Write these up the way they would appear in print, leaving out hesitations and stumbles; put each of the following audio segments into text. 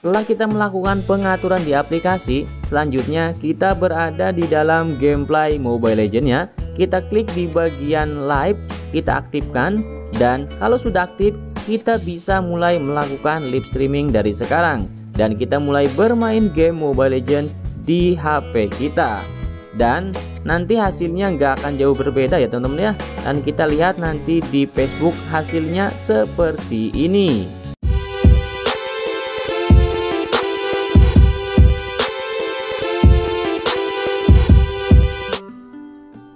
Setelah kita melakukan pengaturan di aplikasi, selanjutnya kita berada di dalam gameplay Mobile Legends ya. Kita klik di bagian live, kita aktifkan, dan kalau sudah aktif, kita bisa mulai melakukan live streaming dari sekarang. Dan kita mulai bermain game Mobile Legends di HP kita. Dan nanti hasilnya nggak akan jauh berbeda ya teman-teman ya. Dan kita lihat nanti di Facebook hasilnya seperti ini.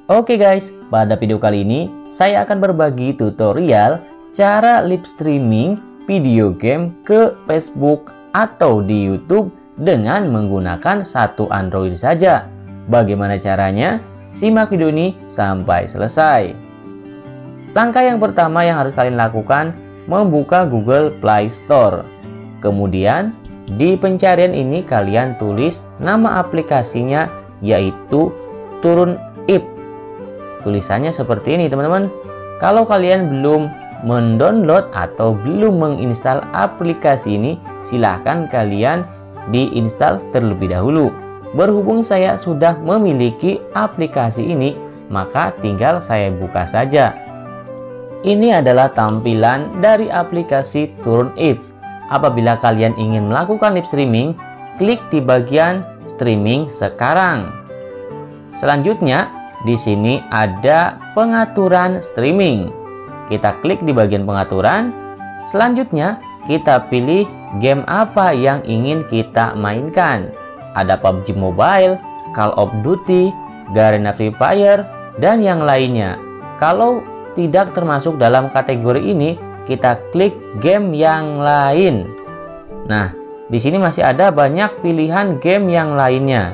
Oke guys, pada video kali ini saya akan berbagi tutorial cara live streaming video game ke Facebook atau di YouTube dengan menggunakan satu Android saja. Bagaimana caranya? Simak video ini sampai selesai. Langkah yang pertama yang harus kalian lakukan, membuka Google Play Store. Kemudian di pencarian ini kalian tulis nama aplikasinya, yaitu TurnIp. Tulisannya seperti ini teman-teman. Kalau kalian belum mendownload atau belum menginstal aplikasi ini, silahkan kalian diinstal terlebih dahulu. Berhubung saya sudah memiliki aplikasi ini, maka tinggal saya buka saja. Ini adalah tampilan dari aplikasi TurnIp. Apabila kalian ingin melakukan live streaming, klik di bagian streaming sekarang. Selanjutnya di sini ada pengaturan streaming. Kita klik di bagian pengaturan. Selanjutnya kita pilih game apa yang ingin kita mainkan. Ada PUBG Mobile, Call of Duty, Garena Free Fire, dan yang lainnya. Kalau tidak termasuk dalam kategori ini, kita klik game yang lain. Nah, di sini masih ada banyak pilihan game yang lainnya.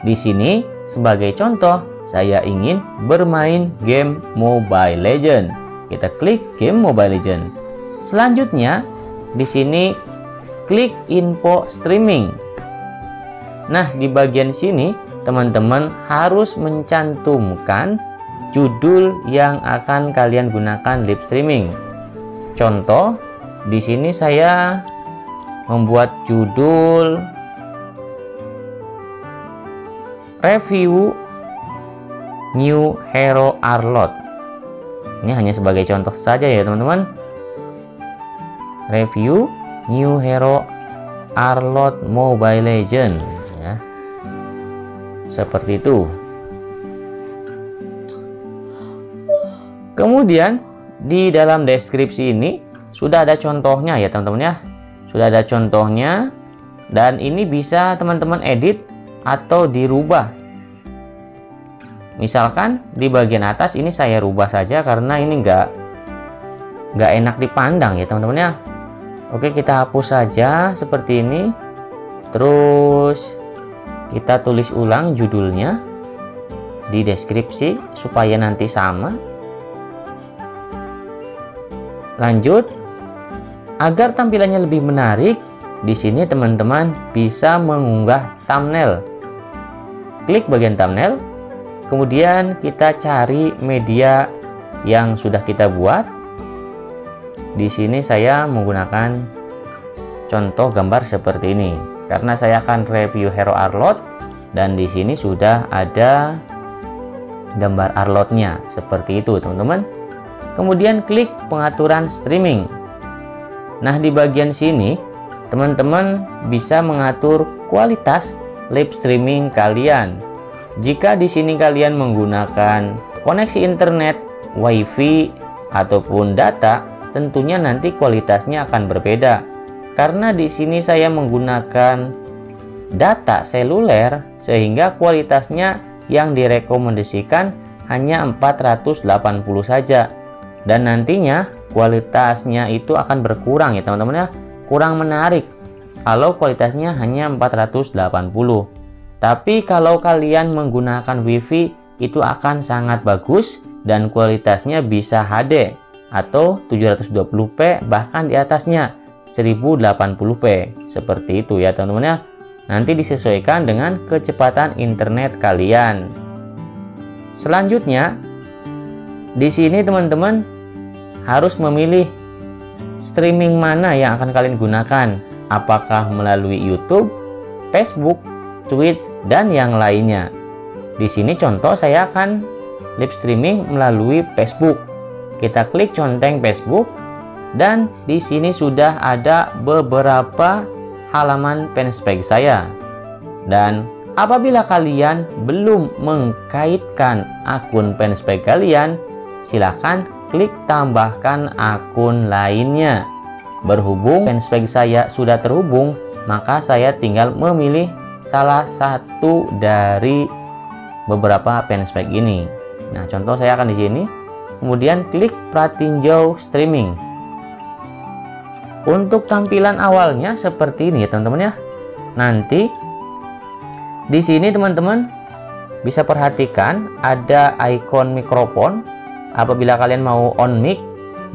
Di sini sebagai contoh, saya ingin bermain game Mobile Legends. Kita klik game Mobile Legends. Selanjutnya, di sini klik info streaming. Nah, di bagian sini teman-teman harus mencantumkan judul yang akan kalian gunakan live streaming. Contoh, di sini saya membuat judul review New Hero Arlott. Ini hanya sebagai contoh saja ya teman-teman. Review New Hero Arlott Mobile Legends ya. Seperti itu. Kemudian di dalam deskripsi ini sudah ada contohnya ya teman-teman ya. Sudah ada contohnya, dan ini bisa teman-teman edit atau dirubah. Misalkan di bagian atas ini saya rubah saja karena ini nggak enak dipandang ya teman-teman ya. Oke, kita hapus saja seperti ini. Terus kita tulis ulang judulnya di deskripsi supaya nanti sama. Lanjut, agar tampilannya lebih menarik, di sini teman-teman bisa mengunggah thumbnail. Klik bagian thumbnail. Kemudian kita cari media yang sudah kita buat. Di sini saya menggunakan contoh gambar seperti ini karena saya akan review Hero Arlott, dan di sini sudah ada gambar Arlottnya seperti itu teman-teman. Kemudian klik pengaturan streaming. Nah, di bagian sini teman-teman bisa mengatur kualitas live streaming kalian. Jika di sini kalian menggunakan koneksi internet, WiFi, ataupun data, tentunya nanti kualitasnya akan berbeda. Karena di sini saya menggunakan data seluler, sehingga kualitasnya yang direkomendasikan hanya 480 saja. Dan nantinya kualitasnya itu akan berkurang ya teman-teman ya. Kurang menarik kalau kualitasnya hanya 480. Tapi kalau kalian menggunakan WiFi itu akan sangat bagus dan kualitasnya bisa HD atau 720p, bahkan di atasnya 1080p. Seperti itu ya teman-teman ya. Nanti disesuaikan dengan kecepatan internet kalian. Selanjutnya, di sini teman-teman harus memilih streaming mana yang akan kalian gunakan. apakah melalui YouTube, Facebook, Twitch, dan yang lainnya. Di sini contoh saya akan live streaming melalui Facebook. Kita klik centang Facebook dan di sini sudah ada beberapa halaman fanspage saya. Dan apabila kalian belum mengkaitkan akun fanspage kalian, silahkan klik tambahkan akun lainnya. Berhubung fanspage saya sudah terhubung, maka saya tinggal memilih salah satu dari beberapa fanspage ini. Nah, contoh saya akan di sini, kemudian klik pratinjau streaming. Untuk tampilan awalnya seperti ini ya teman-teman ya. Nanti di sini teman-teman bisa perhatikan ada ikon mikrofon. Apabila kalian mau on mic,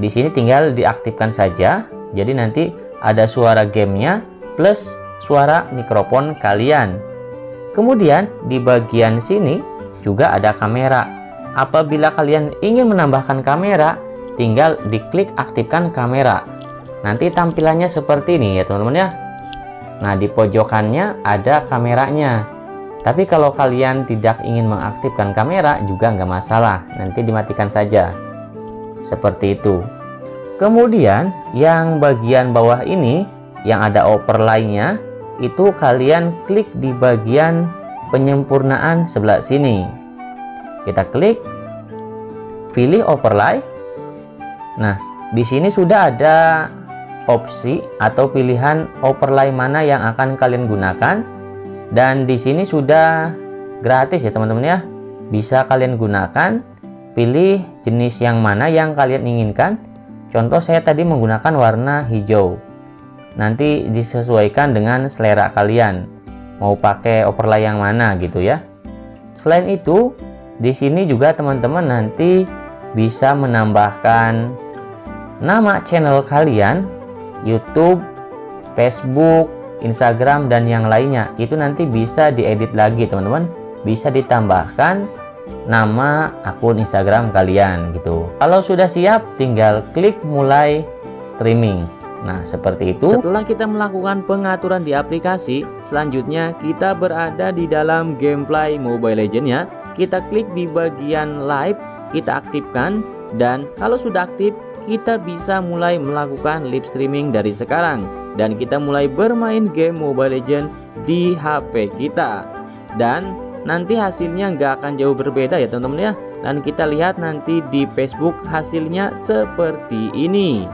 di sini tinggal diaktifkan saja. Jadi nanti ada suara gamenya plus suara mikrofon kalian. Kemudian di bagian sini juga ada kamera. Apabila kalian ingin menambahkan kamera, tinggal diklik aktifkan kamera. Nanti tampilannya seperti ini ya teman-teman ya. Nah, di pojokannya ada kameranya. Tapi kalau kalian tidak ingin mengaktifkan kamera juga nggak masalah, nanti dimatikan saja. Seperti itu. Kemudian yang bagian bawah ini yang ada overlay-nya, itu kalian klik di bagian penyempurnaan sebelah sini. Kita klik, pilih overlay. Nah, di sini sudah ada opsi atau pilihan overlay mana yang akan kalian gunakan, dan di sini sudah gratis ya teman-teman ya. Bisa kalian gunakan, pilih jenis yang mana yang kalian inginkan. Contoh saya tadi menggunakan warna hijau. Nanti disesuaikan dengan selera kalian, mau pakai overlay yang mana gitu ya. Selain itu, di sini juga teman-teman nanti bisa menambahkan nama channel kalian, YouTube, Facebook, Instagram, dan yang lainnya. Itu nanti bisa diedit lagi teman-teman, bisa ditambahkan nama akun Instagram kalian gitu. Kalau sudah siap, tinggal klik mulai streaming. Nah, seperti itu. Setelah kita melakukan pengaturan di aplikasi, selanjutnya kita berada di dalam gameplay Mobile Legends ya. Kita klik di bagian live, kita aktifkan, dan kalau sudah aktif, kita bisa mulai melakukan live streaming dari sekarang. Dan kita mulai bermain game Mobile Legends di HP kita. Dan nanti hasilnya nggak akan jauh berbeda ya teman-teman ya. Dan kita lihat nanti di Facebook hasilnya seperti ini.